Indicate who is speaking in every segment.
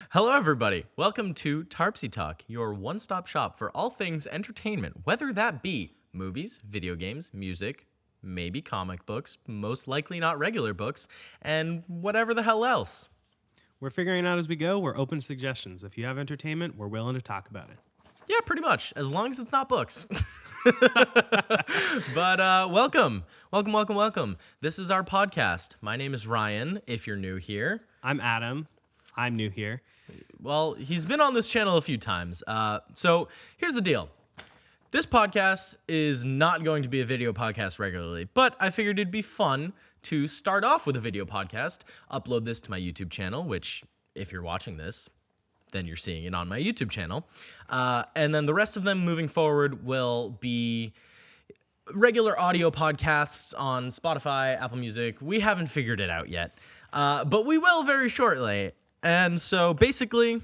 Speaker 1: Hello, everybody. Welcome to Tarpz Talk, your one-stop shop for all things entertainment, whether that be movies, video games, music, maybe comic books, most likely not regular books, and whatever the hell else.
Speaker 2: We're figuring it out as we go. We're open to suggestions. If you have entertainment, we're willing to talk about it.
Speaker 1: Yeah, pretty much, as long as it's not books. But welcome. This is our podcast. My name is Ryan, if you're new here.
Speaker 2: I'm Adam. I'm new here.
Speaker 1: Well, he's been on this channel a few times. So here's the deal. This podcast is not going to be a video podcast regularly, but I figured it'd be fun to start off with a video podcast, upload this to my YouTube channel, which if you're watching this, then you're seeing it on my YouTube channel. And then the rest of them moving forward will be regular audio podcasts on Spotify, Apple Music. We haven't figured it out yet, but we will very shortly. And so basically,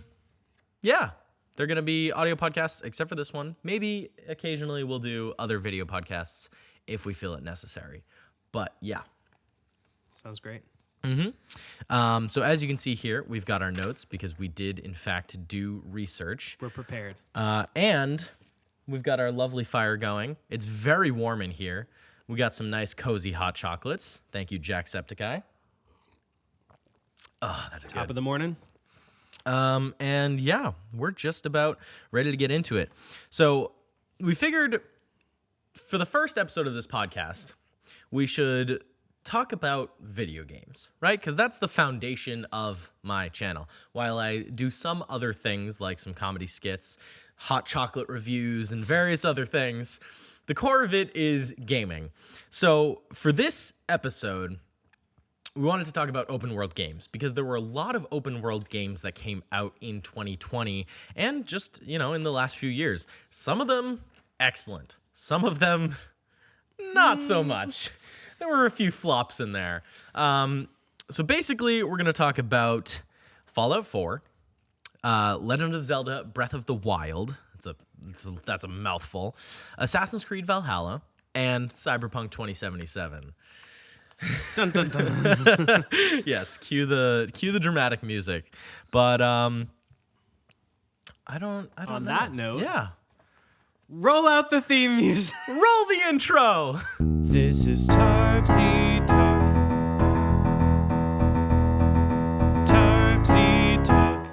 Speaker 1: yeah, they're going to be audio podcasts except for this one. Maybe occasionally we'll do other video podcasts if we feel it necessary. But yeah.
Speaker 2: Sounds great.
Speaker 1: So as you can see here, we've got our notes because we did, in fact, do research.
Speaker 2: We're prepared.
Speaker 1: And we've got our lovely fire going. It's very warm in here. We got some nice, cozy hot chocolates. Thank you, Jacksepticeye. Oh, that is good.
Speaker 2: Top of the morning.
Speaker 1: And yeah, we're just about ready to get into it. So we figured for the first episode of this podcast, we should talk about video games, right? Because that's the foundation of my channel. While I do some other things like some comedy skits, hot chocolate reviews, and various other things, the core of it is gaming. So for this episode, we wanted to talk about open world games because there were a lot of open world games that came out in 2020 and just, in the last few years. Some of them excellent. Some of them not so much. There were a few flops in there. So basically, we're going to talk about Fallout 4, Legend of Zelda Breath of the Wild. That's a mouthful. Assassin's Creed Valhalla and Cyberpunk 2077.
Speaker 2: Dun, dun, dun.
Speaker 1: Yes, cue the dramatic music. But I don't
Speaker 2: On
Speaker 1: know.
Speaker 2: that note,
Speaker 1: Yeah.
Speaker 2: roll out the theme music.
Speaker 1: Roll the intro.
Speaker 2: This is Tarpz Talk. Tarpz Talk.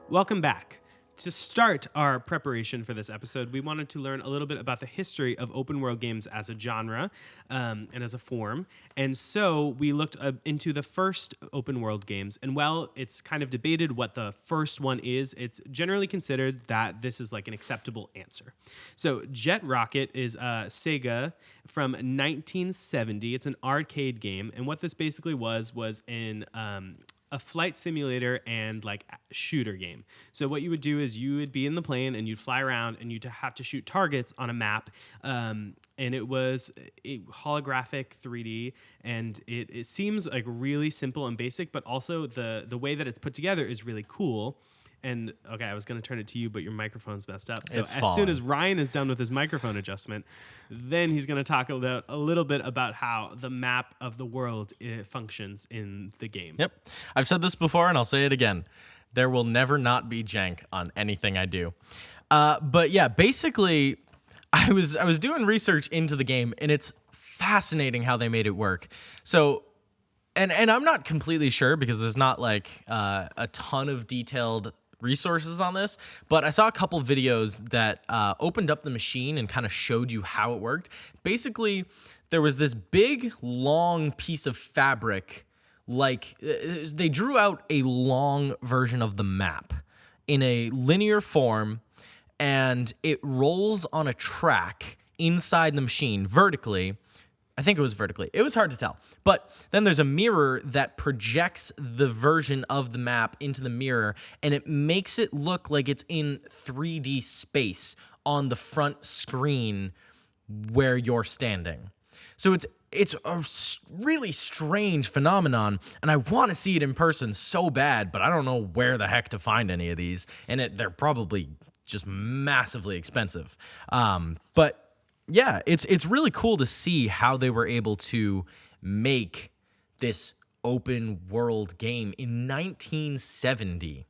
Speaker 2: Welcome back. To start our preparation for this episode, we wanted to learn a little bit about the history of open world games as a genre and as a form. And so we looked into the first open world games. And while it's kind of debated what the first one is, it's generally considered that this is like an acceptable answer. So Jet Rocket is Sega from 1970. It's an arcade game. And what this basically was in a flight simulator and like shooter game. So what you would do is you would be in the plane and you'd fly around and you'd have to shoot targets on a map. And it was holographic 3D, and it seems like really simple and basic, but also the way that it's put together is really cool. And okay, I was going to turn it to you, but your microphone's messed up. So as soon as Ryan is done with his microphone adjustment, then he's going to talk a little bit about how the map of the world functions in the game.
Speaker 1: Yep. I've said this before and I'll say it again. There will never not be jank on anything I do. But yeah, basically I was doing research into the game, and it's fascinating how they made it work. So and I'm not completely sure because there's not like a ton of detailed resources on this, but I saw a couple videos that opened up the machine and kind of showed you how it worked. Basically, there was this big, long piece of fabric, like they drew out a long version of the map in a linear form, and it rolls on a track inside the machine vertically. I think it was vertically. It was hard to tell. But then there's a mirror that projects the version of the map into the mirror, and it makes it look like it's in 3D space on the front screen where you're standing. So it's a really strange phenomenon, and I want to see it in person so bad, but I don't know where the heck to find any of these, and they're probably just massively expensive. But yeah, it's really cool to see how they were able to make this open world game in 1970.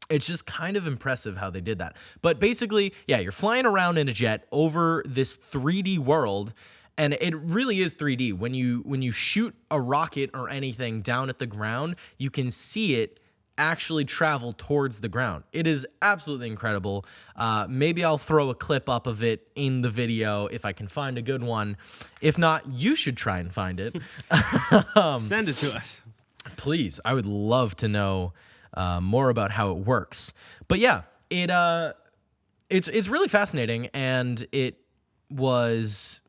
Speaker 1: It's just kind of impressive how they did that. But basically, yeah, you're flying around in a jet over this 3D world, and it really is 3D. When you shoot a rocket or anything down at the ground, you can see it actually travel towards the ground. It is absolutely incredible. Maybe I'll throw a clip up of it in the video if I can find a good one. If not, you should try and find it.
Speaker 2: Send it to us.
Speaker 1: Please, I would love to know more about how it works. But yeah, it's really fascinating, and it was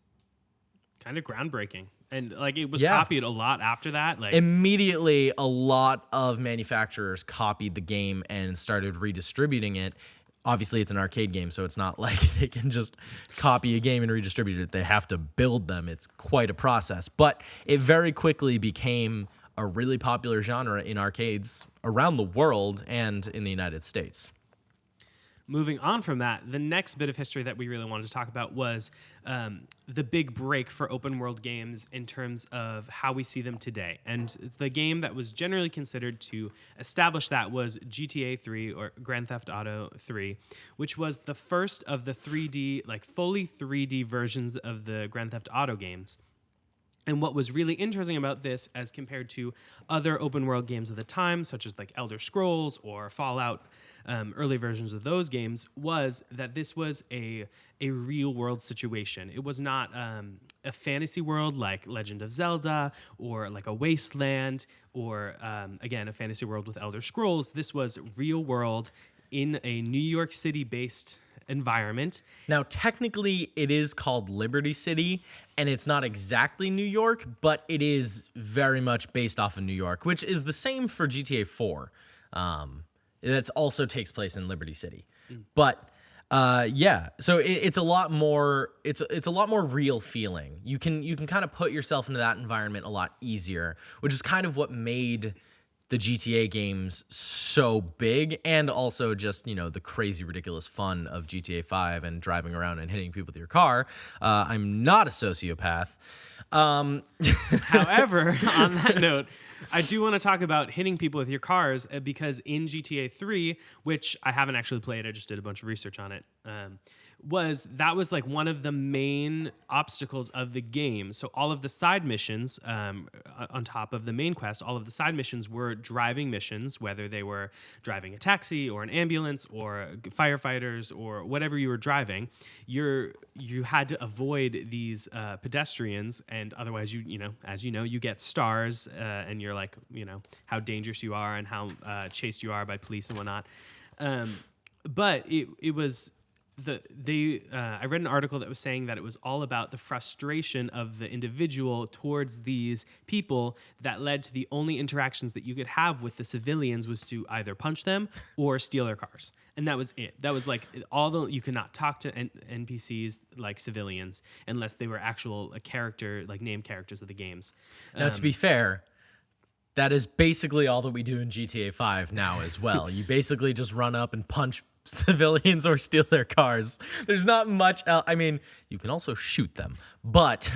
Speaker 2: kind of groundbreaking. And like it was copied a lot after that. Like
Speaker 1: immediately, a lot of manufacturers copied the game and started redistributing it. Obviously, it's an arcade game, so it's not like they can just copy a game and redistribute it. They have to build them. It's quite a process. But it very quickly became a really popular genre in arcades around the world and in the United States.
Speaker 2: Moving on from that, the next bit of history that we really wanted to talk about was the big break for open world games in terms of how we see them today. And it's the game that was generally considered to establish that was GTA 3 or Grand Theft Auto 3, which was the first of the 3D, like fully 3D versions of the Grand Theft Auto games. And what was really interesting about this as compared to other open world games of the time, such as like Elder Scrolls or Fallout, early versions of those games, was that this was a real world situation. It was not a fantasy world like Legend of Zelda or like a Wasteland or, again, a fantasy world with Elder Scrolls. This was real world in a New York City based environment.
Speaker 1: Now, technically, it is called Liberty City, and it's not exactly New York, but it is very much based off of New York, which is the same for GTA 4. That also takes place in Liberty City. But yeah, so it's a lot more. It's a lot more real feeling. You can kind of put yourself into that environment a lot easier, which is kind of what made the GTA games so big, and also just, the crazy, ridiculous fun of GTA 5 and driving around and hitting people with your car. I'm not a sociopath.
Speaker 2: However, on that note, I do want to talk about hitting people with your cars because in GTA 3, which I haven't actually played, I just did a bunch of research on it, was like one of the main obstacles of the game. So all of the side missions, on top of the main quest, all of the side missions were driving missions, whether they were driving a taxi or an ambulance or firefighters or whatever you were driving. You had to avoid these pedestrians, and otherwise you get stars, and you're like, how dangerous you are and how chased you are by police and whatnot. But it was. I read an article that was saying that it was all about the frustration of the individual towards these people that led to the only interactions that you could have with the civilians was to either punch them or steal their cars. And that was it. That was like you could not talk to NPCs like civilians unless they were actual character, like named characters of the games.
Speaker 1: Now, to be fair, that is basically all that we do in GTA 5 now as well. You basically just run up and punch civilians or steal their cars. There's not much else. I mean, you can also shoot them, but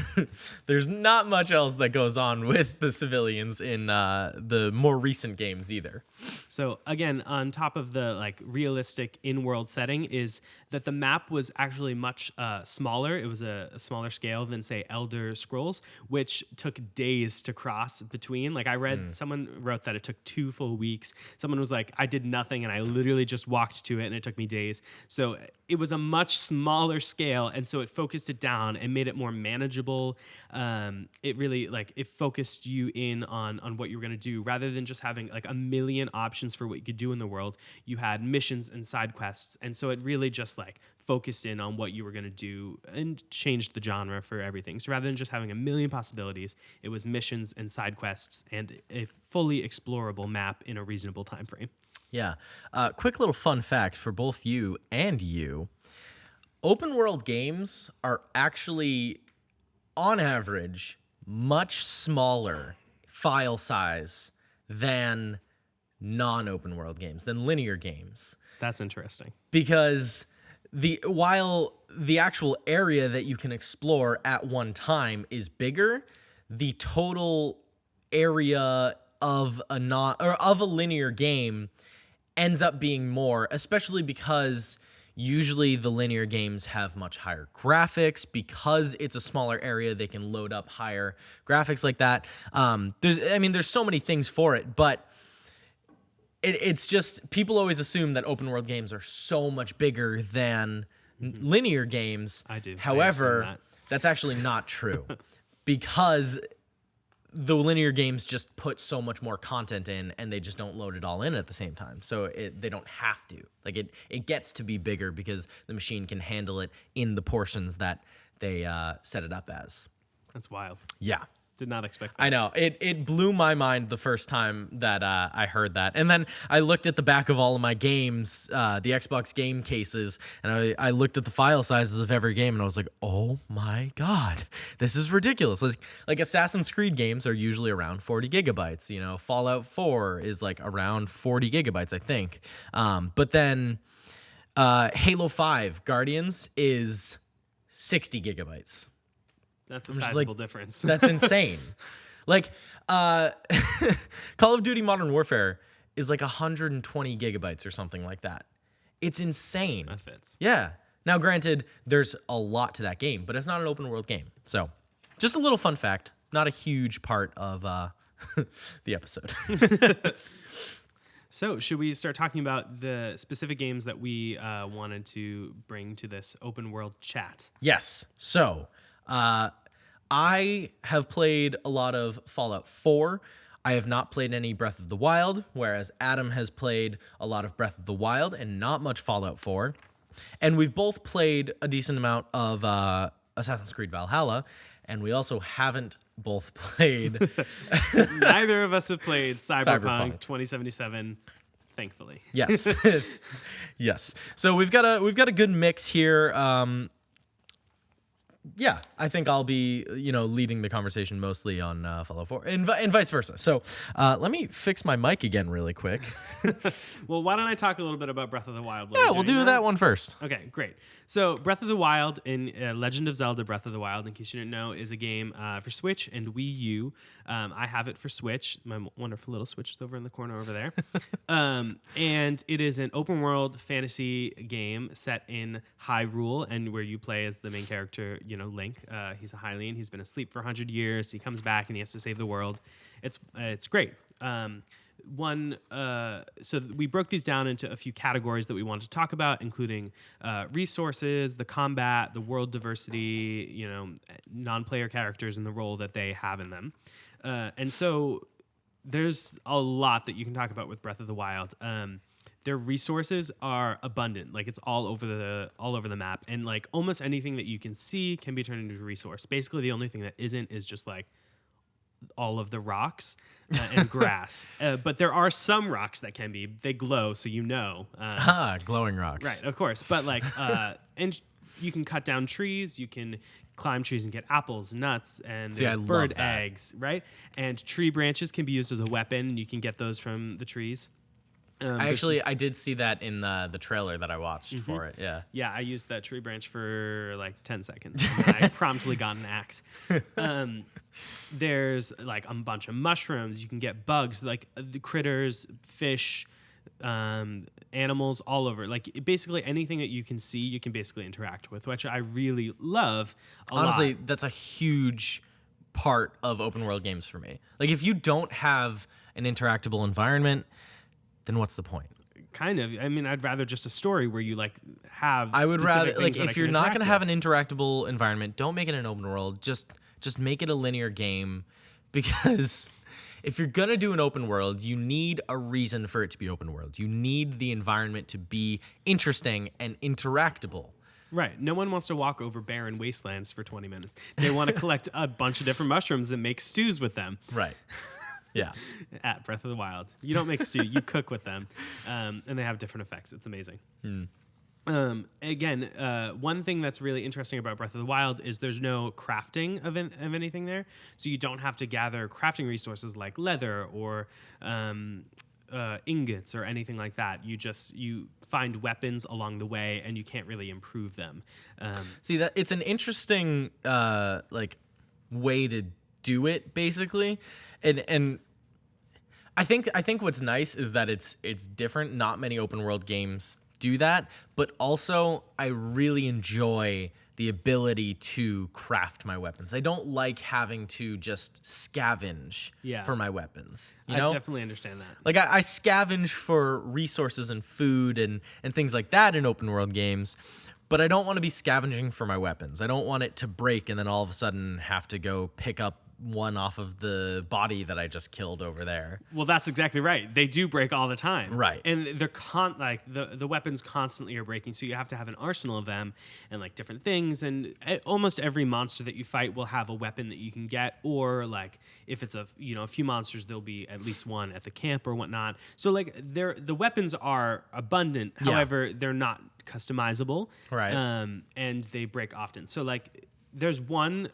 Speaker 1: there's not much else that goes on with the civilians in the more recent games either.
Speaker 2: So again, on top of the like realistic in-world setting is that the map was actually much smaller. It was a smaller scale than say Elder Scrolls, which took days to cross between. Like I read, someone wrote that it took 2 full weeks. Someone was like, I did nothing and I literally just walked to it and it took me days. So it was a much smaller scale, and so it focused it down and made it more manageable. It really it focused you in on what you were going to do rather than just having like a million options for what you could do in the world. You had missions and side quests, and so it really just focused in on what you were going to do and changed the genre for everything. So rather than just having a million possibilities, it was missions and side quests and a fully explorable map in a reasonable time frame.
Speaker 1: Yeah. Quick little fun fact for both you and you. Open world games are actually, on average, much smaller file size than non-open world games, than linear games.
Speaker 2: That's interesting.
Speaker 1: Because while the actual area that you can explore at one time is bigger, the total area of a linear game ends up being more, especially because usually the linear games have much higher graphics. Because it's a smaller area, they can load up higher graphics like that. There's so many things for it, but it's just people always assume that open world games are so much bigger than linear games.
Speaker 2: I do.
Speaker 1: However, that's actually not true because the linear games just put so much more content in and they just don't load it all in at the same time. So they don't have to. Like it gets to be bigger because the machine can handle it in the portions that they set it up as.
Speaker 2: That's wild.
Speaker 1: Yeah.
Speaker 2: Did not expect that.
Speaker 1: I know. It blew my mind the first time that I heard that. And then I looked at the back of all of my games, the Xbox game cases, and I looked at the file sizes of every game, and I was like, oh my God, this is ridiculous. Like Assassin's Creed games are usually around 40 gigabytes. You know, Fallout 4 is like around 40 gigabytes, I think. But then Halo 5 Guardians is 60 gigabytes.
Speaker 2: That's a sizable difference.
Speaker 1: That's insane. Like, Call of Duty Modern Warfare is like 120 gigabytes or something like that. It's insane.
Speaker 2: That fits.
Speaker 1: Yeah. Now, granted, there's a lot to that game, but it's not an open world game. So, just a little fun fact. Not a huge part of the episode.
Speaker 2: So, should we start talking about the specific games that we wanted to bring to this open world chat?
Speaker 1: Yes. So, I have played a lot of Fallout 4. I have not played any Breath of the Wild, whereas Adam has played a lot of Breath of the Wild and not much Fallout 4. And we've both played a decent amount of Assassin's Creed Valhalla, and we also haven't both played...
Speaker 2: Neither of us have played Cyberpunk 2077, thankfully.
Speaker 1: Yes. Yes. So we've got a good mix here. Yeah, I think I'll be, leading the conversation mostly on Fallout 4 and vice versa. So let me fix my mic again really quick.
Speaker 2: Well, why don't I talk a little bit about Breath of the Wild?
Speaker 1: Yeah, we'll do that one first.
Speaker 2: Okay, great. So Breath of the Wild in Legend of Zelda Breath of the Wild, in case you didn't know, is a game for Switch and Wii U. I have it for Switch. My wonderful little Switch is over in the corner over there. And it is an open world fantasy game set in Hyrule, and where you play as the main character, Link. He's a Hylian. He's been asleep for 100 years. He comes back and he has to save the world. It's great. So we broke these down into a few categories that we wanted to talk about, including resources, the combat, the world diversity, non-player characters and the role that they have in them. And so there's a lot that you can talk about with Breath of the Wild. Their resources are abundant. Like, it's all over the map, and like almost anything that you can see can be turned into a resource. Basically, the only thing that isn't is just like all of the rocks and grass. But there are some rocks that they glow, so
Speaker 1: glowing rocks.
Speaker 2: Right, of course. But like, and you can cut down trees, you can climb trees and get apples, nuts, and there's bird eggs, right? And tree branches can be used as a weapon, and you can get those from the trees.
Speaker 1: I did see that in the trailer that I watched for it. Yeah.
Speaker 2: Yeah, I used that tree branch for like 10 seconds. And I promptly got an axe. There's like a bunch of mushrooms. You can get bugs, like the critters, fish, animals all over. Like basically anything that you can see, you can basically interact with, which I really love a lot.
Speaker 1: Honestly, that's a huge part of open world games for me. Like, if you don't have an interactable environment, then what's the point?
Speaker 2: Kind of. I mean, I'd rather just a story where you like have.
Speaker 1: I would rather, like, if you're not going to have an interactable environment, don't make it an open world. Just make it a linear game, because if you're going to do an open world, you need a reason for it to be open world. You need the environment to be interesting and interactable.
Speaker 2: Right. No one wants to walk over barren wastelands for 20 minutes. They want to collect a bunch of different mushrooms and make stews with them.
Speaker 1: Right. Yeah.
Speaker 2: At Breath of the Wild. You don't make stew, you cook with them. And they have different effects. It's amazing. Again, one thing that's really interesting about Breath of the Wild is there's no crafting of anything there. So you don't have to gather crafting resources like leather or ingots or anything like that. You find weapons along the way, and you can't really improve them.
Speaker 1: See, that it's an interesting way to do it, basically. And I think what's nice is that it's different. Not many open world games do that, but also I really enjoy the ability to craft my weapons. I don't like having to just scavenge for my weapons. You know?
Speaker 2: I definitely understand that.
Speaker 1: Like I scavenge for resources and food and things like that in open world games, but I don't want to be scavenging for my weapons. I don't want it to break and then all of a sudden have to go pick up one off of the body that I just killed over there.
Speaker 2: Well, that's exactly right. They do break all the time.
Speaker 1: Right.
Speaker 2: And they're the weapons constantly are breaking, so you have to have an arsenal of them and like different things, and almost every monster that you fight will have a weapon that you can get, or like if it's a few monsters, there'll be at least one at the camp or whatnot. So like the weapons are abundant. However, they're not customizable.
Speaker 1: Right.
Speaker 2: And they break often. So like there's one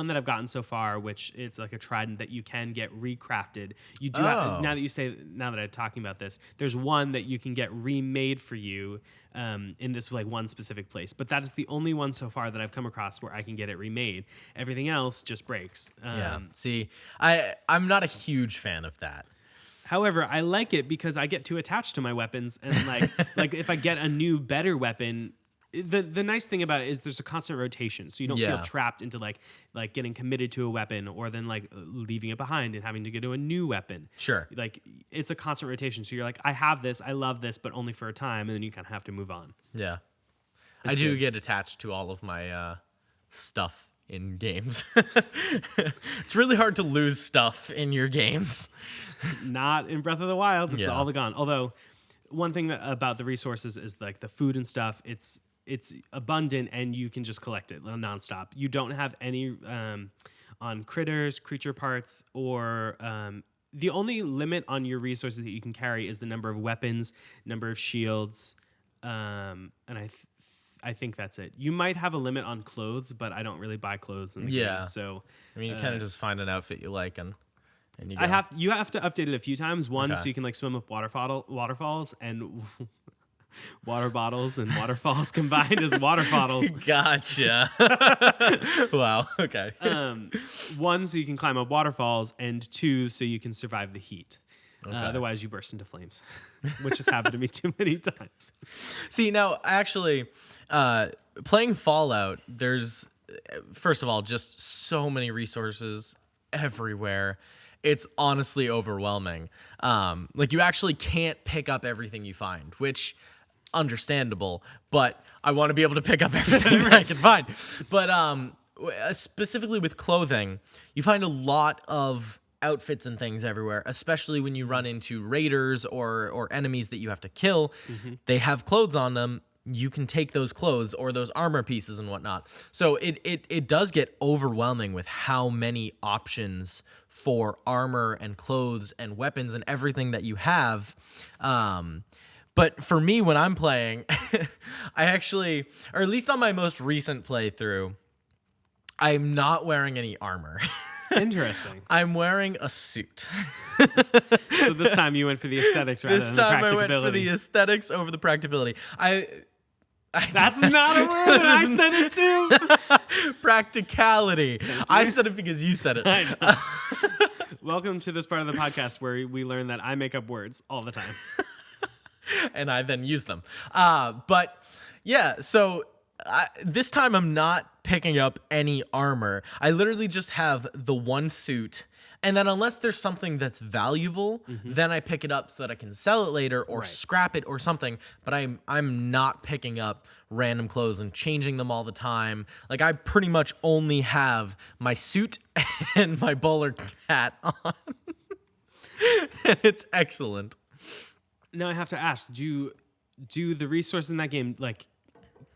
Speaker 2: that I've gotten so far, which it's like a trident that you can get recrafted. You do have, now that I'm talking about this, there's one that you can get remade for you in this like one specific place. But that is the only one so far that I've come across where I can get it remade. Everything else just breaks.
Speaker 1: See, I'm not a huge fan of that.
Speaker 2: However, I like it because I get too attached to my weapons, and like if I get a new, better weapon. The nice thing about it is there's a constant rotation, so you don't feel trapped into like getting committed to a weapon or then like leaving it behind and having to get to a new weapon.
Speaker 1: Sure.
Speaker 2: Like it's a constant rotation, so you're like, I have this, I love this, but only for a time, and then you kind of have to move on.
Speaker 1: Yeah. I do get attached to all of my stuff in games. It's really hard to lose stuff in your games.
Speaker 2: Not in Breath of the Wild. It's all gone. Although one thing about the resources is like the food and stuff, it's abundant and you can just collect it nonstop. You don't have any on critters, creature parts, or the only limit on your resources that you can carry is the number of weapons, number of shields, and I think that's it. You might have a limit on clothes, but I don't really buy clothes in the game. So
Speaker 1: I mean, you kind of just find an outfit you like and you go.
Speaker 2: You have to update it a few times. One, so you can like swim up waterfalls and water bottles and waterfalls combined as water bottles.
Speaker 1: Gotcha. Wow. Okay.
Speaker 2: One, so you can climb up waterfalls, and two, so you can survive the heat. Okay. Otherwise, you burst into flames, which has happened to me too many times.
Speaker 1: See, now actually, playing Fallout, there's first of all just so many resources everywhere. It's honestly overwhelming. Like you actually can't pick up everything you find, which understandable, but I want to be able to pick up everything that I can find. But specifically with clothing, you find a lot of outfits and things everywhere, especially when you run into raiders or enemies that you have to kill. Mm-hmm. They have clothes on them. You can take those clothes or those armor pieces and whatnot. So it does get overwhelming with how many options for armor and clothes and weapons and everything that you have. But for me, when I'm playing, I actually, or at least on my most recent playthrough, I'm not wearing any armor.
Speaker 2: Interesting.
Speaker 1: I'm wearing a suit.
Speaker 2: So this time you went for the aesthetics rather than the practicability.
Speaker 1: This time I went for the aesthetics over the practicability.
Speaker 2: That's not a word that I said it too.
Speaker 1: Practicality. I said it because you said it.
Speaker 2: I know. Welcome to this part of the podcast where we learn that I make up words all the time.
Speaker 1: And I then use them. But yeah, so this time I'm not picking up any armor. I literally just have the one suit. And then unless there's something that's valuable, then I pick it up so that I can sell it later or scrap it or something. But I'm not picking up random clothes and changing them all the time. Like I pretty much only have my suit and my bowler hat on. And it's excellent.
Speaker 2: Now I have to ask, do the resources in that game, like,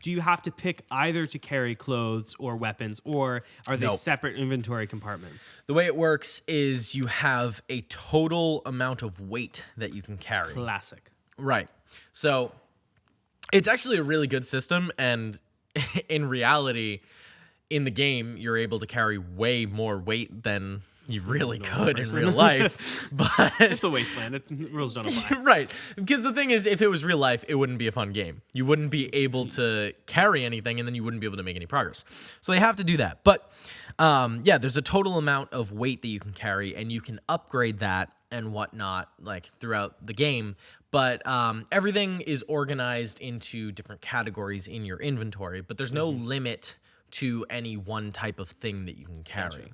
Speaker 2: do you have to pick either to carry clothes or weapons, or are they separate inventory compartments?
Speaker 1: The way it works is you have a total amount of weight that you can carry.
Speaker 2: Classic.
Speaker 1: Right. So it's actually a really good system, and in reality, in the game, you're able to carry way more weight than you really could in real life. But
Speaker 2: it's a wasteland. Rules don't apply.
Speaker 1: Right. Because the thing is, if it was real life, it wouldn't be a fun game. You wouldn't be able to carry anything, and then you wouldn't be able to make any progress. So they have to do that. But Yeah, there's a total amount of weight that you can carry, and you can upgrade that and whatnot like throughout the game. But everything is organized into different categories in your inventory, but there's no limit to any one type of thing that you can carry,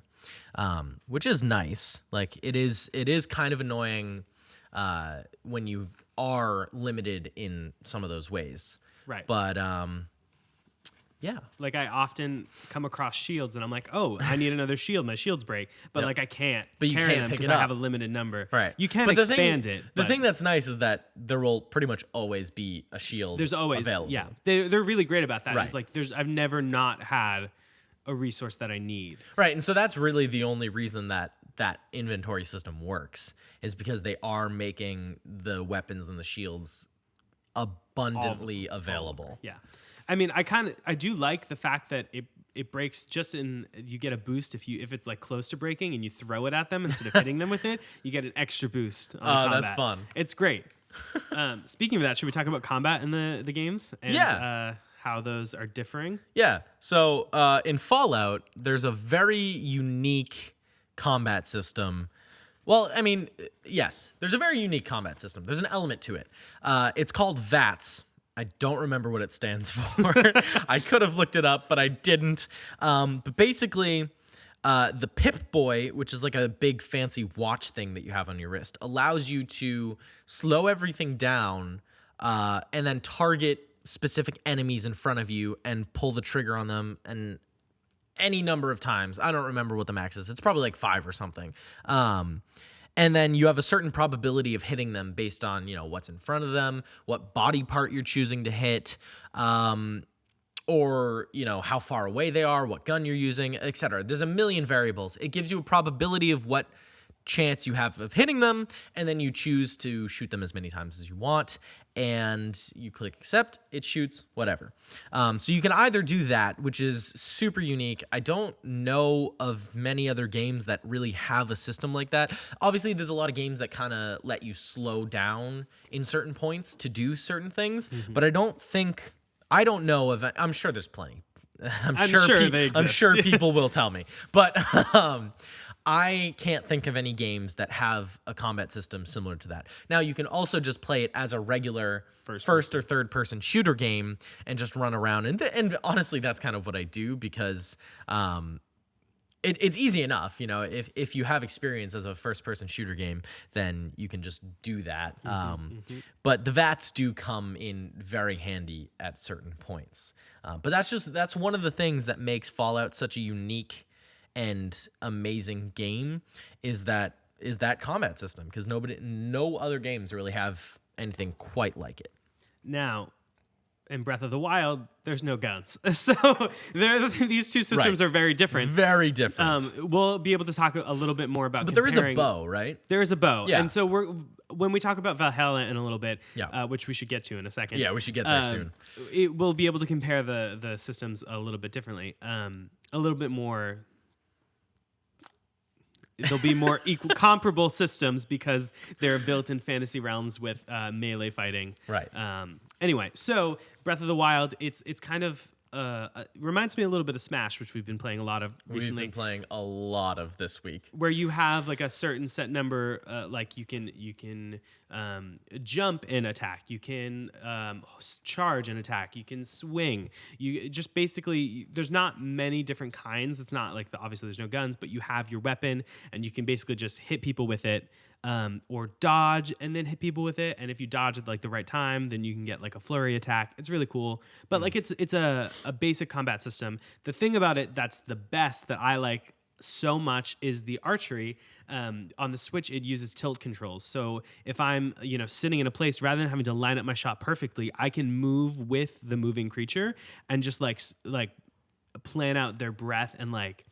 Speaker 1: which is nice. Like it is kind of annoying when you are limited in some of those ways.
Speaker 2: Right.
Speaker 1: But yeah.
Speaker 2: Like I often come across shields and I'm like, oh, I need another shield. My shields break, but
Speaker 1: Yep.
Speaker 2: like I can't
Speaker 1: But you
Speaker 2: carry
Speaker 1: can't
Speaker 2: them
Speaker 1: pick
Speaker 2: because
Speaker 1: it
Speaker 2: I
Speaker 1: up.
Speaker 2: have a limited number.
Speaker 1: Right.
Speaker 2: You can
Speaker 1: But
Speaker 2: expand it.
Speaker 1: The
Speaker 2: but
Speaker 1: thing that's nice is that there will pretty much always be a shield
Speaker 2: there's always
Speaker 1: available.
Speaker 2: yeah. They're really great about that.
Speaker 1: Right.
Speaker 2: It's like I've never not had a resource that I need.
Speaker 1: Right. And so that's really the only reason that inventory system works is because they are making the weapons and the shields abundantly available.
Speaker 2: Yeah. I mean, I do like the fact that it breaks just in, you get a boost if it's like close to breaking and you throw it at them instead of hitting them with it, you get an extra boost on combat.
Speaker 1: That's fun.
Speaker 2: It's great. Speaking of that, should we talk about combat in the games and how those are differing?
Speaker 1: Yeah. So in Fallout, there's a very unique combat system. Well, I mean, yes, there's a very unique combat system. There's an element to it. It's called VATS. I don't remember what it stands for. I could have looked it up, but I didn't. But basically, the Pip-Boy, which is like a big fancy watch thing that you have on your wrist, allows you to slow everything down and then target specific enemies in front of you and pull the trigger on them and any number of times. I don't remember what the max is. It's probably like 5 or something. And then you have a certain probability of hitting them based on, what's in front of them, what body part you're choosing to hit, or, how far away they are, what gun you're using, etc. There's a million variables. It gives you a probability of what chance you have of hitting them, and then you choose to shoot them as many times as you want, and you click accept, it shoots, whatever. So you can either do that, which is super unique. I don't know of many other games that really have a system like that. Obviously, there's a lot of games that kind of let you slow down in certain points to do certain things, but I don't know of, I'm sure there's plenty. I'm sure
Speaker 2: they exist.
Speaker 1: I'm sure people will tell me, but I can't think of any games that have a combat system similar to that. Now, you can also just play it as a regular first or third person shooter game and just run around. And honestly, that's kind of what I do because it's easy enough. If you have experience as a first person shooter game, then you can just do that. But the VATS do come in very handy at certain points. But that's one of the things that makes Fallout such a unique and amazing game is that combat system, because no other games really have anything quite like it.
Speaker 2: Now, in Breath of the Wild, there's no guns, so these two systems are very different.
Speaker 1: Very different.
Speaker 2: We'll be able to talk a little bit more about.
Speaker 1: But there is a bow, right?
Speaker 2: There is a bow,
Speaker 1: Yeah.
Speaker 2: and so when we talk about Valhalla in a little bit,
Speaker 1: Yeah.
Speaker 2: which we should get to in a second.
Speaker 1: Yeah, we should get there soon.
Speaker 2: We'll be able to compare the systems a little bit differently, a little bit more. There'll be more comparable systems because they're built in fantasy realms with melee fighting.
Speaker 1: Right.
Speaker 2: Anyway, so Breath of the Wild, it's kind of reminds me a little bit of Smash, which we've been playing a lot of recently.
Speaker 1: We've been playing a lot of this week.
Speaker 2: Where you have like a certain set number, like you can jump and attack, you can charge and attack, you can swing. You just basically, there's not many different kinds. It's not like obviously there's no guns, but you have your weapon and you can basically just hit people with it. Or dodge and then hit people with it, and if you dodge at like the right time, then you can get like a flurry attack. It's really cool, but like it's a basic combat system. The thing about it that's the best that I like so much is the archery. On the Switch, it uses tilt controls. So if I'm sitting in a place, rather than having to line up my shot perfectly, I can move with the moving creature and just like plan out their breath and like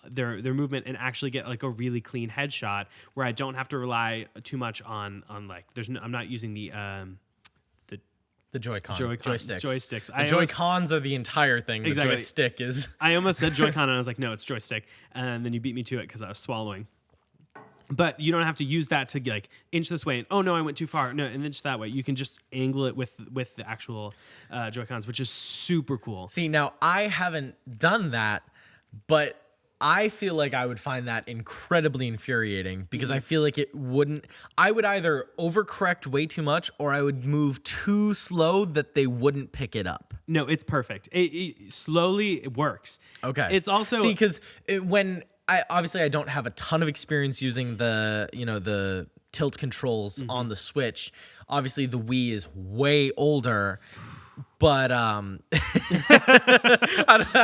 Speaker 2: their movement and actually get like a really clean headshot where I don't have to rely too much on like I'm not using the joysticks.
Speaker 1: The Joy-Cons are the entire thing.
Speaker 2: Exactly.
Speaker 1: The joystick is.
Speaker 2: I almost said Joy-Con and I was like, no, it's joystick. And then you beat me to it because I was swallowing. But you don't have to use that to like inch this way and oh no, I went too far. No, and inch that way. You can just angle it with the actual Joy-Cons, which is super cool.
Speaker 1: See, now I haven't done that, but I feel like I would find that incredibly infuriating because I feel like I would either overcorrect way too much or I would move too slow that they wouldn't pick it up.
Speaker 2: No, it's perfect. It slowly it works.
Speaker 1: Okay.
Speaker 2: It's also
Speaker 1: See, because when I don't have a ton of experience using the tilt controls on the Switch. Obviously, the Wii is way older. But I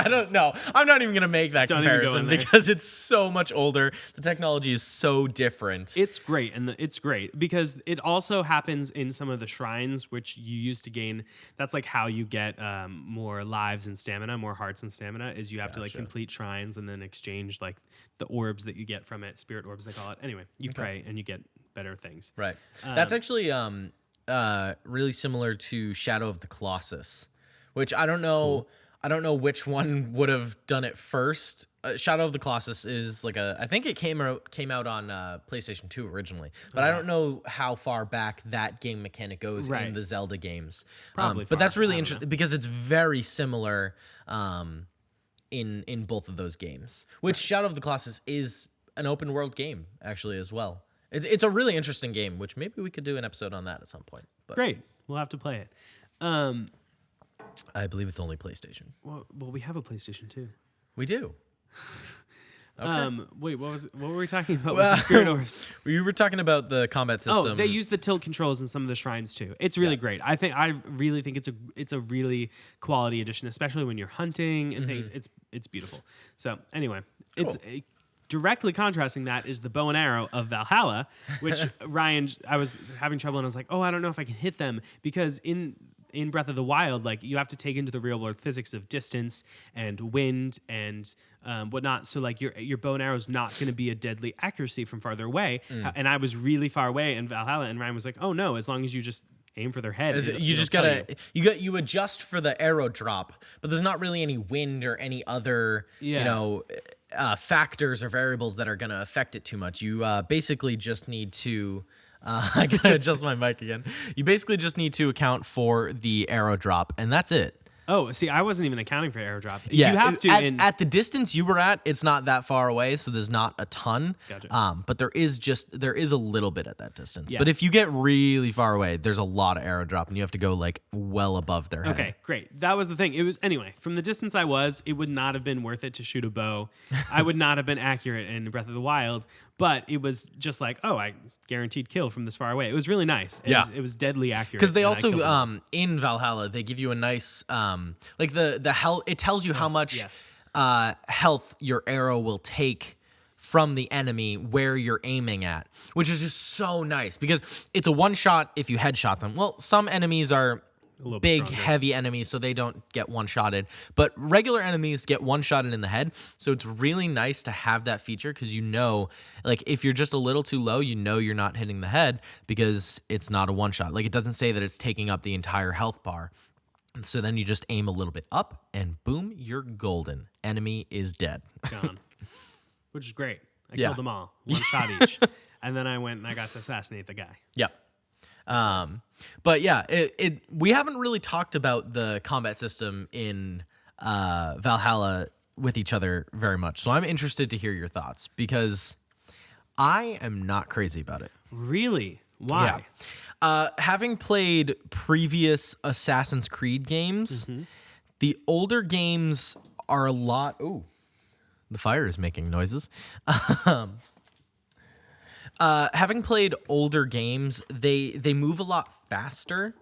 Speaker 1: don't know. I'm not even gonna make that comparison because it's so much older. The technology is so different.
Speaker 2: It's great, and it's great because it also happens in some of the shrines which you use to gain. That's like how you get more lives and stamina, more hearts and stamina. Is you have to like complete shrines and then exchange like the orbs that you get from it, spirit orbs they call it. Anyway, you pray and you get better things.
Speaker 1: Right. That's actually really similar to Shadow of the Colossus, which I don't know. Cool. I don't know which one would have done it first. Shadow of the Colossus is like I think it came out on PlayStation 2 originally, but I don't know how far back that game mechanic goes in the Zelda games.
Speaker 2: Probably,
Speaker 1: but that's really interesting because it's very similar in both of those games. Which Shadow of the Colossus is an open world game actually as well. It's a really interesting game, which maybe we could do an episode on that at some point. But
Speaker 2: great, we'll have to play it.
Speaker 1: I believe it's only PlayStation.
Speaker 2: Well, we have a PlayStation 2.
Speaker 1: We do.
Speaker 2: Okay. Wait, what were we talking about with the spirit orbs?
Speaker 1: We were talking about the combat system.
Speaker 2: Oh, they use the tilt controls in some of the shrines too. It's really great. I really think it's a really quality addition, especially when you're hunting and things. It's beautiful. So anyway, it's directly contrasting that is the bow and arrow of Valhalla, which Ryan, I was having trouble and I was like, I don't know if I can hit them because in Breath of the Wild, like you have to take into the real world physics of distance and wind and whatnot. So like your bow and arrow is not going to be a deadly accuracy from farther away. And I was really far away in Valhalla, and Ryan was like, "Oh no, as long as you just aim for their head."
Speaker 1: You just gotta you adjust for the arrow drop, but there's not really any wind or any other factors or variables that are gonna affect it too much. You basically just need to. I gotta adjust my mic again. You basically just need to account for the arrow drop, and that's it.
Speaker 2: Oh, see, I wasn't even accounting for arrow drop.
Speaker 1: Yeah,
Speaker 2: you have to.
Speaker 1: At the distance you were at, it's not that far away, so there's not a ton.
Speaker 2: Gotcha.
Speaker 1: But there is a little bit at that distance.
Speaker 2: Yeah.
Speaker 1: But if you get really far away, there's a lot of arrow drop, and you have to go like well above their head.
Speaker 2: Okay, great. That was the thing. It was anyway. From the distance I was, it would not have been worth it to shoot a bow. I would not have been accurate in Breath of the Wild. But it was just like, I guaranteed kill from this far away. It was really nice. It was deadly accurate.
Speaker 1: Because they also in Valhalla they give you a nice like the health. It tells you how much health your arrow will take from the enemy where you're aiming at, which is just so nice because it's a one shot if you headshot them. Well, some enemies are big, heavy enemies, so they don't get one-shotted. But regular enemies get one-shotted in the head, so it's really nice to have that feature because like, if you're just a little too low, you're not hitting the head because it's not a one-shot. Like, it doesn't say that it's taking up the entire health bar. And so then you just aim a little bit up, and boom, you're golden. Enemy is dead.
Speaker 2: Gone. Which is great. I killed them all. One shot each. And then I went and I got to assassinate the guy.
Speaker 1: Yep. But yeah, we haven't really talked about the combat system in Valhalla with each other very much. So I'm interested to hear your thoughts because I am not crazy about it.
Speaker 2: Really? Why?
Speaker 1: Yeah. Having played previous Assassin's Creed games, the older games are a lot. Ooh, the fire is making noises. Having played older games, they move a lot faster.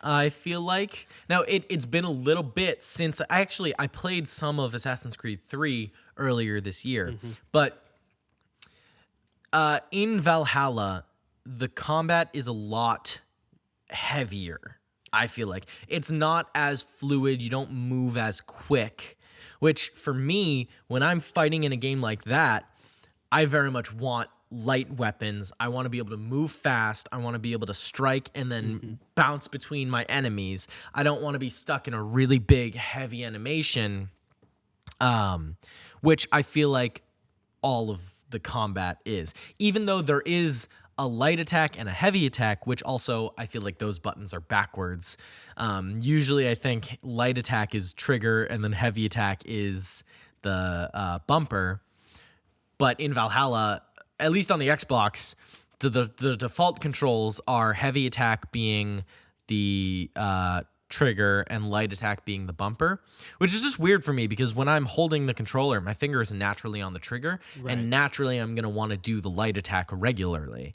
Speaker 1: I feel like now it's been a little bit since I played some of Assassin's Creed 3 earlier this year, but in Valhalla, the combat is a lot heavier. I feel like it's not as fluid. You don't move as quick, which for me, when I'm fighting in a game like that, I very much want light weapons. I want to be able to move fast. I want to be able to strike and then bounce between my enemies. I don't want to be stuck in a really big, heavy animation, which I feel like all of the combat is. Even though there is a light attack and a heavy attack, which also I feel like those buttons are backwards. Usually I think light attack is trigger and then heavy attack is bumper. But in Valhalla, at least on the Xbox, the default controls are heavy attack being the trigger and light attack being the bumper, which is just weird for me because when I'm holding the controller, my finger is naturally on the trigger, and naturally I'm going to want to do the light attack regularly.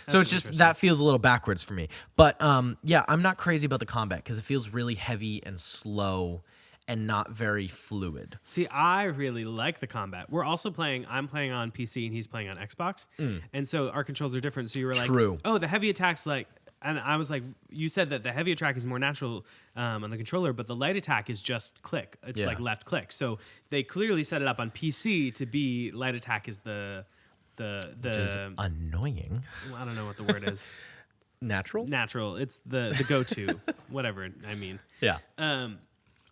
Speaker 1: So it's just that feels a little backwards for me. But yeah, I'm not crazy about the combat because it feels really heavy and slow and not very fluid.
Speaker 2: See, I really like the combat. I'm playing on PC and he's playing on Xbox. And so our controls are different. So you were like, oh, the heavy attack's like, and I was like, you said that the heavy attack is more natural on the controller, but the light attack is just click. It's like left click. So they clearly set it up on PC to be light attack is the which is
Speaker 1: annoying.
Speaker 2: Well, I don't know what the word is.
Speaker 1: Natural.
Speaker 2: It's the go-to, whatever I mean.
Speaker 1: Yeah.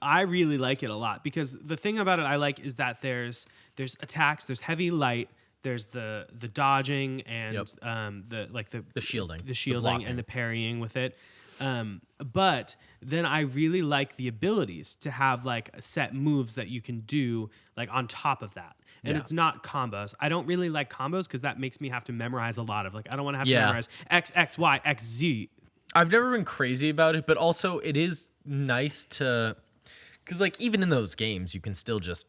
Speaker 2: I really like it a lot because the thing about it I like is that there's attacks, there's heavy light, there's the dodging and the shielding and the parrying with it. But then I really like the abilities to have like set moves that you can do like on top of that. And it's not combos. I don't really like combos because that makes me have to memorize a lot of like I don't want to have to memorize X, X, Y, X, Z.
Speaker 1: I've never been crazy about it, but also it is nice to, because like even in those games, you can still just